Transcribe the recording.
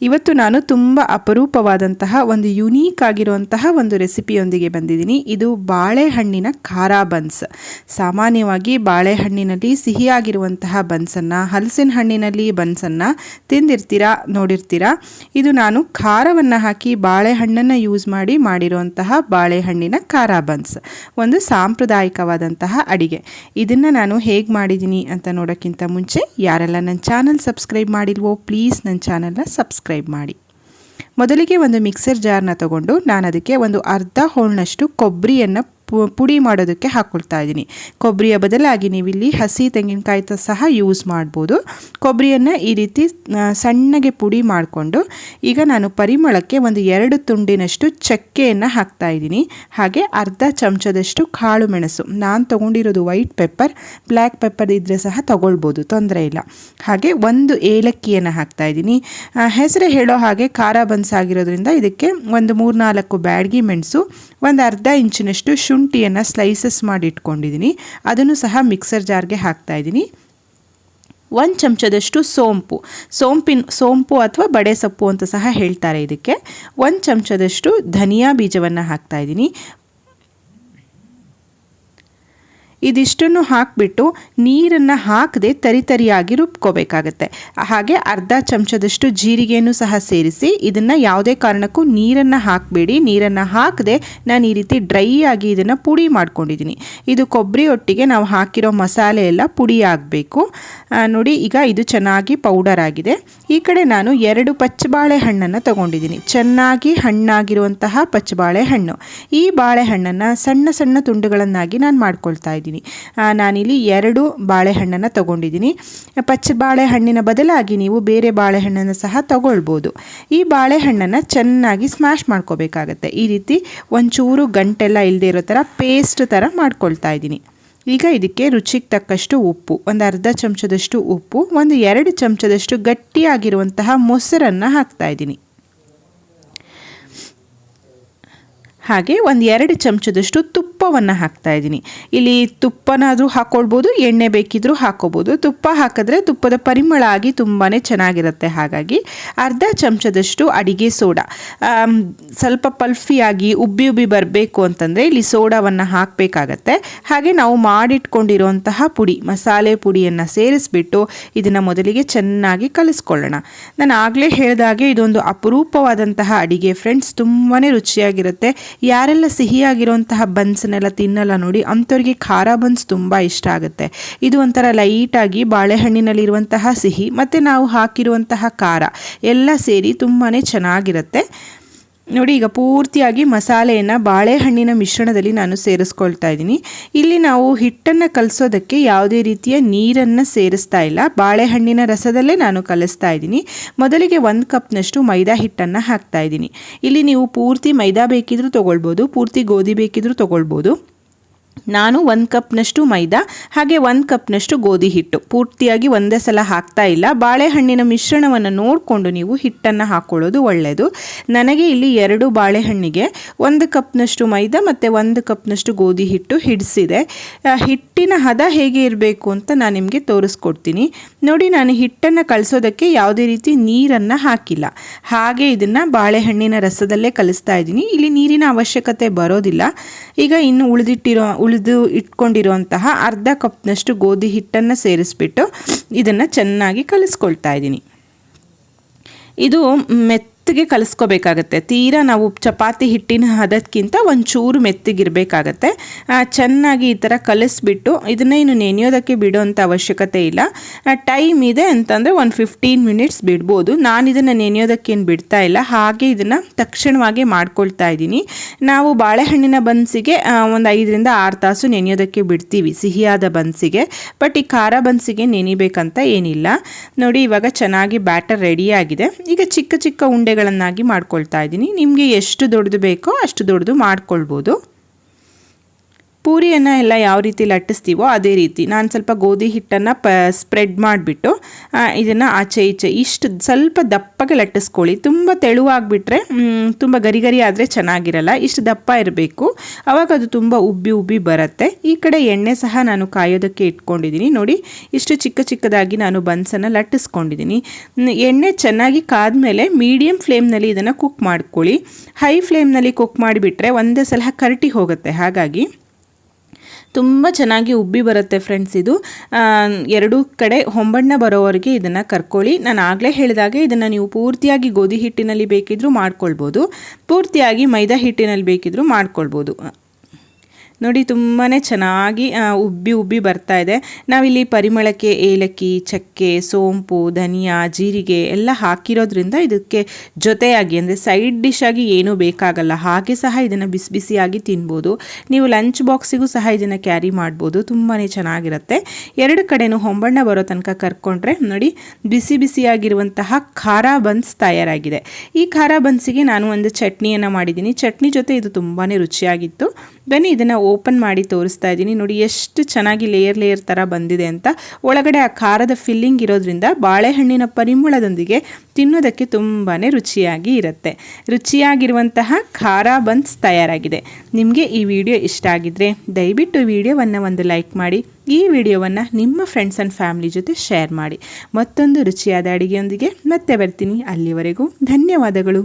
ಇವತ್ತು ನಾನು ತುಂಬ ಅಪರೂಪವಾದಂತಹ ಒಂದು ಯುನೀಕ್ ಆಗಿರುವಂತಹ ಒಂದು ರೆಸಿಪಿಯೊಂದಿಗೆ ಬಂದಿದ್ದೀನಿ. ಇದು ಬಾಳೆಹಣ್ಣಿನ ಖಾರ ಬನ್ಸ್. ಸಾಮಾನ್ಯವಾಗಿ ಬಾಳೆಹಣ್ಣಿನಲ್ಲಿ ಸಿಹಿಯಾಗಿರುವಂತಹ ಬನ್ಸನ್ನು, ಹಲಸಿನ ಹಣ್ಣಿನಲ್ಲಿ ಬನ್ಸನ್ನು ತಿಂದಿರ್ತೀರಾ, ನೋಡಿರ್ತೀರಾ. ಇದು ನಾನು ಖಾರವನ್ನು ಹಾಕಿ ಬಾಳೆಹಣ್ಣನ್ನು ಯೂಸ್ ಮಾಡಿರುವಂತಹ ಬಾಳೆಹಣ್ಣಿನ ಖಾರ ಬನ್ಸ್, ಒಂದು ಸಾಂಪ್ರದಾಯಿಕವಾದಂತಹ ಅಡಿಗೆ. ಇದನ್ನು ನಾನು ಹೇಗೆ ಮಾಡಿದ್ದೀನಿ ಅಂತ ನೋಡೋಕ್ಕಿಂತ ಮುಂಚೆ ಯಾರೆಲ್ಲ ನನ್ನ ಚಾನಲ್ ಸಬ್ಸ್ಕ್ರೈಬ್ ಮಾಡಿಲ್ವೋ ಪ್ಲೀಸ್ ನನ್ನ ಚಾನಲ್ನ ಸಬ್ಸ್ಕ್ರೈಬ್ ಮಾಡಿ. ಮೊದಲಿಗೆ ಒಂದು ಮಿಕ್ಸರ್ ಜಾರ್ನ ತಗೊಂಡು ನಾನು ಅದಕ್ಕೆ ಒಂದು ಅರ್ಧ ಹೋಳ್ನಷ್ಟು ಕೊಬ್ಬರಿಯನ್ನು ಪುಡಿ ಮಾಡೋದಕ್ಕೆ ಹಾಕ್ಕೊಳ್ತಾ ಇದ್ದೀನಿ. ಕೊಬ್ಬರಿಯ ಬದಲಾಗಿ ನೀವು ಇಲ್ಲಿ ಹಸಿ ತೆಂಗಿನಕಾಯಿ ಸಹ ಯೂಸ್ ಮಾಡ್ಬೋದು. ಕೊಬ್ಬರಿಯನ್ನು ಈ ರೀತಿ ಸಣ್ಣಗೆ ಪುಡಿ ಮಾಡಿಕೊಂಡು ಈಗ ನಾನು ಪರಿಮಳಕ್ಕೆ ಒಂದು 2 ತುಂಡಿನಷ್ಟು ಚಕ್ಕೆಯನ್ನು ಹಾಕ್ತಾ ಇದ್ದೀನಿ. ಹಾಗೆ ಅರ್ಧ ಚಮಚದಷ್ಟು ಕಾಳು ಮೆಣಸು, ನಾನು ತೊಗೊಂಡಿರೋದು ವೈಟ್ ಪೆಪ್ಪರ್, ಬ್ಲ್ಯಾಕ್ ಪೆಪ್ಪರ್ ಇದ್ದರೆ ಸಹ ತೊಗೊಳ್ಬೋದು, ತೊಂದರೆ ಇಲ್ಲ. ಹಾಗೆ 1 ಏಲಕ್ಕಿಯನ್ನು ಹಾಕ್ತಾ ಇದ್ದೀನಿ. ಹೆಸರೇ ಹೇಳೋ ಹಾಗೆ ಖಾರ ಬನ್ಸ್ ಆಗಿರೋದ್ರಿಂದ ಇದಕ್ಕೆ ಒಂದು 3-4 ಬ್ಯಾಡಗಿ ಮೆಣಸು, ಒಂದು ಅರ್ಧ ಇಂಚಿನಷ್ಟು ಶುಂಠಿಯನ್ನು ಸ್ಲೈಸಸ್ ಮಾಡಿ ಇಟ್ಕೊಂಡಿದ್ದೀನಿ, ಅದನ್ನು ಸಹ ಮಿಕ್ಸರ್ ಜಾರ್ಗೆ ಹಾಕ್ತಾ ಇದ್ದೀನಿ. 1 ಚಮಚದಷ್ಟು ಸೋಂಪು ಅಥವಾ ಬಡೆ ಸೊಪ್ಪು ಅಂತ ಸಹ ಹೇಳ್ತಾರೆ ಇದಕ್ಕೆ. 1 ಚಮಚದಷ್ಟು ಧನಿಯಾ ಬೀಜವನ್ನು ಹಾಕ್ತಾ ಇದ್ದೀನಿ. ಇದಿಷ್ಟನ್ನು ಹಾಕಿಬಿಟ್ಟು ನೀರನ್ನು ಹಾಕದೆ ತರಿಯಾಗಿ ರುಬ್ಕೋಬೇಕಾಗತ್ತೆ. ಹಾಗೆ ಅರ್ಧ ಚಮಚದಷ್ಟು ಜೀರಿಗೆಯನ್ನು ಸಹ ಸೇರಿಸಿ ಇದನ್ನು ಯಾವುದೇ ಕಾರಣಕ್ಕೂ ನೀರನ್ನು ಹಾಕಬೇಡಿ. ನೀರನ್ನು ಹಾಕದೆ ನಾನು ಈ ರೀತಿ ಡ್ರೈ ಆಗಿ ಇದನ್ನು ಪುಡಿ ಮಾಡ್ಕೊಂಡಿದ್ದೀನಿ. ಇದು ಕೊಬ್ಬರಿ ಒಟ್ಟಿಗೆ ನಾವು ಹಾಕಿರೋ ಮಸಾಲೆ ಎಲ್ಲ ಪುಡಿ ಆಗಬೇಕು. ನೋಡಿ, ಈಗ ಇದು ಚೆನ್ನಾಗಿ ಪೌಡರ್ ಆಗಿದೆ. ಈ ಕಡೆ ನಾನು 2 ಪಚ್ಚಬಾಳೆಹಣ್ಣನ್ನು ತಗೊಂಡಿದ್ದೀನಿ, ಚೆನ್ನಾಗಿ ಹಣ್ಣಾಗಿರುವಂತಹ ಪಚ್ಚಬಾಳೆಹಣ್ಣು. ಈ ಬಾಳೆಹಣ್ಣನ್ನು ಸಣ್ಣ ಸಣ್ಣ ತುಂಡುಗಳನ್ನಾಗಿ ನಾನು ಮಾಡ್ಕೊಳ್ತಾ ಇದ್ದೀನಿ. ನಾನಿಲ್ಲಿ 2 ಬಾಳೆಹಣ್ಣನ್ನು ತಗೊಂಡಿದ್ದೀನಿ. ಪಚ್ಚ ಬಾಳೆಹಣ್ಣಿನ ಬದಲಾಗಿ ನೀವು ಬೇರೆ ಬಾಳೆಹಣ್ಣನ್ನು ಸಹ ತಗೊಳ್ಬೋದು. ಈ ಬಾಳೆಹಣ್ಣನ್ನು ಚೆನ್ನಾಗಿ ಸ್ಮ್ಯಾಶ್ ಮಾಡ್ಕೋಬೇಕಾಗತ್ತೆ. ಈ ರೀತಿ ಒಂಚೂರು ಗಂಟೆಲ್ಲ ಇಲ್ಲದೆ ಇರೋ ಥರ ಪೇಸ್ಟ್ ಥರ ಮಾಡ್ಕೊಳ್ತಾ ಇದ್ದೀನಿ. ಈಗ ಇದಕ್ಕೆ ರುಚಿಗೆ ತಕ್ಕಷ್ಟು ಉಪ್ಪು, ಒಂದು ಅರ್ಧ ಚಮಚದಷ್ಟು ಉಪ್ಪು, ಒಂದು 2 ಚಮಚದಷ್ಟು ಗಟ್ಟಿಯಾಗಿರುವಂತಹ ಮೊಸರನ್ನು ಹಾಕ್ತಾ ಇದ್ದೀನಿ. ಹಾಗೆ ಒಂದು 2 ಚಮಚದಷ್ಟು ತುಪ್ಪವನ್ನು ಹಾಕ್ತಾ ಇದ್ದೀನಿ. ಇಲ್ಲಿ ತುಪ್ಪನಾದರೂ ಹಾಕ್ಕೊಳ್ಬೋದು, ಎಣ್ಣೆ ಬೇಕಿದ್ರೂ ಹಾಕ್ಕೋಬೋದು. ತುಪ್ಪ ಹಾಕಿದ್ರೆ ತುಪ್ಪದ ಪರಿಮಳ ಆಗಿ ತುಂಬಾ ಚೆನ್ನಾಗಿರುತ್ತೆ. ಹಾಗಾಗಿ ಅರ್ಧ ಚಮಚದಷ್ಟು ಅಡಿಗೆ ಸೋಡಾ, ಸ್ವಲ್ಪ ಪಲ್ಫಿಯಾಗಿ ಉಬ್ಬಿ ಬರಬೇಕು ಅಂತಂದರೆ ಇಲ್ಲಿ ಸೋಡಾವನ್ನು ಹಾಕಬೇಕಾಗತ್ತೆ. ಹಾಗೆ ನಾವು ಮಾಡಿಟ್ಕೊಂಡಿರುವಂತಹ ಪುಡಿ, ಮಸಾಲೆ ಪುಡಿಯನ್ನು ಸೇರಿಸ್ಬಿಟ್ಟು ಇದನ್ನು ಮೊದಲಿಗೆ ಚೆನ್ನಾಗಿ ಕಲಿಸ್ಕೊಳ್ಳೋಣ. ನಾನು ಆಗಲೇ ಹೇಳಿದಾಗೆ ಇದೊಂದು ಅಪರೂಪವಾದಂತಹ ಅಡಿಗೆ ಫ್ರೆಂಡ್ಸ್, ತುಂಬಾ ರುಚಿಯಾಗಿರುತ್ತೆ. ಯಾರೆಲ್ಲ ಸಿಹಿಯಾಗಿರುವಂತಹ ಬನ್ಸ್ನೆಲ್ಲ ತಿನ್ನಲ್ಲ ನೋಡಿ, ಅಂಥವ್ರಿಗೆ ಖಾರ ಬನ್ಸ್ ತುಂಬ ಇಷ್ಟ ಆಗುತ್ತೆ. ಇದು ಒಂಥರ ಲೈಟಾಗಿ ಬಾಳೆಹಣ್ಣಿನಲ್ಲಿರುವಂತಹ ಸಿಹಿ ಮತ್ತು ನಾವು ಹಾಕಿರುವಂತಹ ಖಾರ ಎಲ್ಲ ಸೇರಿ ತುಂಬಾ ಚೆನ್ನಾಗಿರುತ್ತೆ. ನೋಡಿ, ಈಗ ಪೂರ್ತಿಯಾಗಿ ಮಸಾಲೆಯನ್ನು ಬಾಳೆಹಣ್ಣಿನ ಮಿಶ್ರಣದಲ್ಲಿ ನಾನು ಸೇರಿಸ್ಕೊಳ್ತಾ ಇದ್ದೀನಿ. ಇಲ್ಲಿ ನಾವು ಹಿಟ್ಟನ್ನು ಕಲಸೋದಕ್ಕೆ ಯಾವುದೇ ರೀತಿಯ ನೀರನ್ನು ಸೇರಿಸ್ತಾ ಇಲ್ಲ, ಬಾಳೆಹಣ್ಣಿನ ರಸದಲ್ಲೇ ನಾನು ಕಲಿಸ್ತಾ ಇದ್ದೀನಿ. ಮೊದಲಿಗೆ 1 ಕಪ್ನಷ್ಟು ಮೈದಾ ಹಿಟ್ಟನ್ನು ಹಾಕ್ತಾ ಇದ್ದೀನಿ. ಇಲ್ಲಿ ನೀವು ಪೂರ್ತಿ ಮೈದಾ ಬೇಕಿದ್ರೂ ತೊಗೊಳ್ಬೋದು, ಪೂರ್ತಿ ಗೋಧಿ ಬೇಕಿದ್ರೂ ತೊಗೊಳ್ಬೋದು. ನಾನು 1 ಕಪ್ನಷ್ಟು ಮೈದಾ ಹಾಗೆ 1 ಕಪ್ನಷ್ಟು ಗೋಧಿ ಹಿಟ್ಟು ಪೂರ್ತಿಯಾಗಿ ಒಂದೇ ಸಲ ಹಾಕ್ತಾ ಇಲ್ಲ. ಬಾಳೆಹಣ್ಣಿನ ಮಿಶ್ರಣವನ್ನು ನೋಡಿಕೊಂಡು ನೀವು ಹಿಟ್ಟನ್ನು ಹಾಕ್ಕೊಳ್ಳೋದು ಒಳ್ಳೆಯದು. ನನಗೆ ಇಲ್ಲಿ 2 ಬಾಳೆಹಣ್ಣಿಗೆ 1 ಕಪ್ನಷ್ಟು ಮೈದಾ ಮತ್ತು 1 ಕಪ್ನಷ್ಟು ಗೋಧಿ ಹಿಟ್ಟು ಹಿಡಿಸಿದೆ. ಹಿಟ್ಟಿನ ಹದ ಹೇಗೆ ಇರಬೇಕು ಅಂತ ನಾನು ನಿಮಗೆ ತೋರಿಸ್ಕೊಡ್ತೀನಿ. ನೋಡಿ, ನಾನು ಹಿಟ್ಟನ್ನು ಕಲಿಸೋದಕ್ಕೆ ಯಾವುದೇ ರೀತಿ ನೀರನ್ನು ಹಾಕಿಲ್ಲ, ಹಾಗೆ ಇದನ್ನು ಬಾಳೆಹಣ್ಣಿನ ರಸದಲ್ಲೇ ಕಲಿಸ್ತಾ ಇದ್ದೀನಿ. ಇಲ್ಲಿ ನೀರಿನ ಅವಶ್ಯಕತೆ ಬರೋದಿಲ್ಲ. ಈಗ ಇನ್ನು ಉಳಿದು ಇಟ್ಕೊಂಡಿರುವಂತಹ ಅರ್ಧ ಕಪ್ನಷ್ಟು ಗೋಧಿ ಹಿಟ್ಟನ್ನು ಸೇರಿಸ್ಬಿಟ್ಟು ಇದನ್ನು ಚೆನ್ನಾಗಿ ಕಲಿಸ್ಕೊಳ್ತಾ ಇದ್ದೀನಿ. ಇದು ಮೆತ್ತಗೆ ಕಲಿಸ್ಕೋಬೇಕಾಗತ್ತೆ. ತೀರಾ ನಾವು ಚಪಾತಿ ಹಿಟ್ಟಿನ ಹದಕ್ಕಿಂತ ಒಂಚೂರು ಮೆತ್ತಗಿರಬೇಕಾಗತ್ತೆ. ಚೆನ್ನಾಗಿ ಈ ಥರ ಕಲಿಸ್ಬಿಟ್ಟು ಇದನ್ನು ಇನ್ನು ನೆನೆಯೋದಕ್ಕೆ ಬಿಡೋವಂಥ ಅವಶ್ಯಕತೆ ಇಲ್ಲ. ಟೈಮ್ ಇದೆ ಅಂತಂದರೆ ಒಂದು 15 ಮಿನಿಟ್ಸ್ ಬಿಡ್ಬೋದು. ನಾನು ಇದನ್ನು ನೆನೆಯೋದಕ್ಕೇನು ಬಿಡ್ತಾ ಇಲ್ಲ, ಹಾಗೆ ಇದನ್ನು ತಕ್ಷಣವಾಗಿ ಮಾಡ್ಕೊಳ್ತಾ ಇದ್ದೀನಿ. ನಾವು ಬಾಳೆಹಣ್ಣಿನ ಬನ್ಸಿಗೆ ಒಂದು 5ರಿಂದ 6 ತಾಸು ನೆನೆಯೋದಕ್ಕೆ ಬಿಡ್ತೀವಿ ಸಿಹಿಯಾದ ಬನ್ಸಿಗೆ, ಬಟ್ ಈ ಖಾರ ಬನ್ಸಿಗೆ ನೆನಿಬೇಕಂತ ಏನಿಲ್ಲ. ನೋಡಿ, ಇವಾಗ ಚೆನ್ನಾಗಿ ಬ್ಯಾಟರ್ ರೆಡಿಯಾಗಿದೆ. ಈಗ ಚಿಕ್ಕ ಚಿಕ್ಕ ಉಂಡೆಗಳನ್ನಾಗಿ ಮಾಡ್ಕೊಳ್ತಾ ಇದ್ದೀನಿ. ನಿಮಗೆ ಎಷ್ಟು ದೊಡ್ಡದು ಬೇಕೋ ಅಷ್ಟು ದೊಡ್ಡದು ಮಾಡ್ಕೊಳ್ಬೋದು. ಪೂರಿಯನ್ನು ಎಲ್ಲ ಯಾವ ರೀತಿ ಲಟ್ಟಿಸ್ತೀವೋ ಅದೇ ರೀತಿ ನಾನು ಸ್ವಲ್ಪ ಗೋಧಿ ಹಿಟ್ಟನ್ನು ಸ್ಪ್ರೆಡ್ ಮಾಡಿಬಿಟ್ಟು ಇದನ್ನು ಆಚೆ ಈಚೆ ಇಷ್ಟು ಸ್ವಲ್ಪ ದಪ್ಪಗೆ ಲಟ್ಟಿಸ್ಕೊಳ್ಳಿ. ತುಂಬ ತೆಳುವಾಗಿಬಿಟ್ರೆ ತುಂಬ ಗರಿ ಗರಿ ಆದರೆ ಚೆನ್ನಾಗಿರಲ್ಲ. ಇಷ್ಟು ದಪ್ಪ ಇರಬೇಕು, ಆವಾಗ ಅದು ತುಂಬ ಉಬ್ಬಿ ಬರುತ್ತೆ. ಈ ಕಡೆ ಎಣ್ಣೆ ಸಹ ನಾನು ಕಾಯೋದಕ್ಕೆ ಇಟ್ಕೊಂಡಿದ್ದೀನಿ. ನೋಡಿ ಇಷ್ಟು ಚಿಕ್ಕದಾಗಿ ನಾನು ಬನ್ಸನ್ನು ಲಟ್ಟಿಸ್ಕೊಂಡಿದ್ದೀನಿ. ಎಣ್ಣೆ ಚೆನ್ನಾಗಿ ಕಾದ್ಮೇಲೆ ಮೀಡಿಯಮ್ ಫ್ಲೇಮ್ನಲ್ಲಿ ಇದನ್ನು ಕುಕ್ ಮಾಡ್ಕೊಳ್ಳಿ. ಹೈ ಫ್ಲೇಮ್ನಲ್ಲಿ ಕುಕ್ ಮಾಡಿಬಿಟ್ರೆ ಒಂದೇ ಸಲ ಕರಟಿ ಹೋಗುತ್ತೆ. ಹಾಗಾಗಿ ತುಂಬ ಚೆನ್ನಾಗಿ ಉಬ್ಬಿ ಬರುತ್ತೆ ಫ್ರೆಂಡ್ಸ್. ಇದು ಎರಡೂ ಕಡೆ ಹೊಂಬಣ್ಣ ಬರೋವರೆಗೆ ಇದನ್ನು ಕರ್ಕೊಳ್ಳಿ. ನಾನು ಆಗಲೇ ಹೇಳಿದಾಗೆ ಇದನ್ನು ನೀವು ಪೂರ್ತಿಯಾಗಿ ಗೋಧಿ ಹಿಟ್ಟಿನಲ್ಲಿ ಬೇಕಿದ್ರೂ ಮಾಡ್ಕೊಳ್ಬೋದು, ಪೂರ್ತಿಯಾಗಿ ಮೈದಾ ಹಿಟ್ಟಿನಲ್ಲಿ ಬೇಕಿದ್ರೂ ಮಾಡ್ಕೊಳ್ಬೋದು. ನೋಡಿ ತುಂಬಾ ಚೆನ್ನಾಗಿ ಉಬ್ಬಿ ಬರ್ತಾ ಇದೆ. ನಾವಿಲ್ಲಿ ಪರಿಮಳಕ್ಕೆ ಏಲಕ್ಕಿ, ಚಕ್ಕೆ, ಸೋಂಪು, ಧನಿಯಾ, ಜೀರಿಗೆ ಎಲ್ಲ ಹಾಕಿರೋದ್ರಿಂದ ಇದಕ್ಕೆ ಜೊತೆಯಾಗಿ ಅಂದರೆ ಸೈಡ್ ಡಿಶ್ ಆಗಿ ಏನೂ ಬೇಕಾಗಲ್ಲ. ಹಾಗೆ ಸಹ ಇದನ್ನು ಬಿಸಿಯಾಗಿ ತಿನ್ಬೋದು. ನೀವು ಲಂಚ್ ಬಾಕ್ಸಿಗೂ ಸಹ ಇದನ್ನು ಕ್ಯಾರಿ ಮಾಡ್ಬೋದು. ತುಂಬಾ ಚೆನ್ನಾಗಿರುತ್ತೆ. ಎರಡು ಕಡೆನೂ ಹೊಂಬಣ್ಣ ಬರೋ ತನಕ ಕರ್ಕೊಂಡ್ರೆ ನೋಡಿ ಬಿಸಿಯಾಗಿರುವಂತಹ ಖಾರ ಬನ್ಸ್ ತಯಾರಾಗಿದೆ. ಈ ಖಾರ ಬನ್ಸಿಗೆ ನಾನು ಒಂದು ಚಟ್ನಿಯನ್ನು ಮಾಡಿದ್ದೀನಿ. ಚಟ್ನಿ ಜೊತೆ ಇದು ತುಂಬಾ ರುಚಿಯಾಗಿತ್ತು. ಬನ್ನಿ ಇದನ್ನು ಓಪನ್ ಮಾಡಿ ತೋರಿಸ್ತಾ ಇದ್ದೀನಿ. ನೋಡಿ ಎಷ್ಟು ಚೆನ್ನಾಗಿ ಲೇಯರ್ ಥರ ಬಂದಿದೆ ಅಂತ. ಒಳಗಡೆ ಆ ಖಾರದ ಫಿಲ್ಲಿಂಗ್ ಇರೋದ್ರಿಂದ ಬಾಳೆಹಣ್ಣಿನ ಪರಿಮಳದೊಂದಿಗೆ ತಿನ್ನೋದಕ್ಕೆ ತುಂಬಾ ರುಚಿಯಾಗಿ ಇರುತ್ತೆ. ರುಚಿಯಾಗಿರುವಂತಹ ಖಾರ ಬನ್ಸ್ ತಯಾರಾಗಿದೆ. ನಿಮಗೆ ಈ ವಿಡಿಯೋ ಇಷ್ಟ ಆಗಿದ್ರೆ ದಯವಿಟ್ಟು ವಿಡಿಯೋವನ್ನು ಒಂದು ಲೈಕ್ ಮಾಡಿ. ಈ ವಿಡಿಯೋವನ್ನು ನಿಮ್ಮ ಫ್ರೆಂಡ್ಸ್ ಆ್ಯಂಡ್ ಫ್ಯಾಮಿಲಿ ಜೊತೆ ಶೇರ್ ಮಾಡಿ. ಮತ್ತೊಂದು ರುಚಿಯಾದ ಅಡುಗೆಯೊಂದಿಗೆ ಮತ್ತೆ ಬರ್ತೀನಿ. ಅಲ್ಲಿವರೆಗೂ ಧನ್ಯವಾದಗಳು.